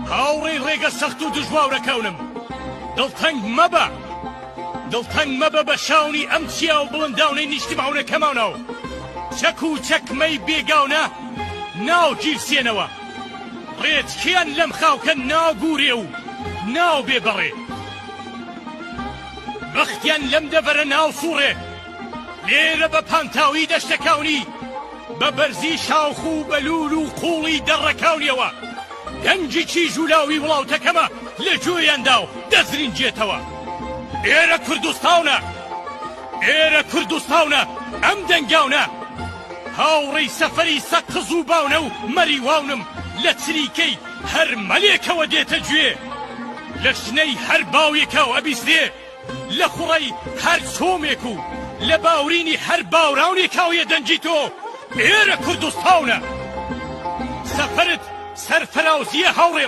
هاوڕێی ڕێگە سەخت و دژواورەکەونم دڵتەنگ مەبە بە شاونی ئەم چیا و بڵنداونەی نیشتیماونەکەمانەوە چەک و چەکمەی بێگاونە ناو گیرسێنەوە ڕێچکیان لەم خاوکە ناگوورێ و ناو بێبەڕێ بەختیان لەم دەبەرە ناو سوڕێ لێرە بە پانتاوی دەشتەکاونی بە بەرزی شاوخ و بەلول و قوڵی دەڕەکاونیەوە دەنجی چی ژولاوی وڵاوتەکەمە لە گوێیاندا و دەزرینجێتەوە ئێرە کوردستانە ئەم دەنگاونە هاوڕێی سەفەری سەقز و باونە و مەریواونم لە چریکەی هەر مەلێکەوە دێتە گوێ لە شنەی هەر باوێکە و ئەبیستێ لە خوڕەی هەر چۆمێک و لە باورینی هەر باوراونێکاویە دەنجی تۆ ئێرە کوردستانە سەفەرت سەرفەراوزیە هاوڕێم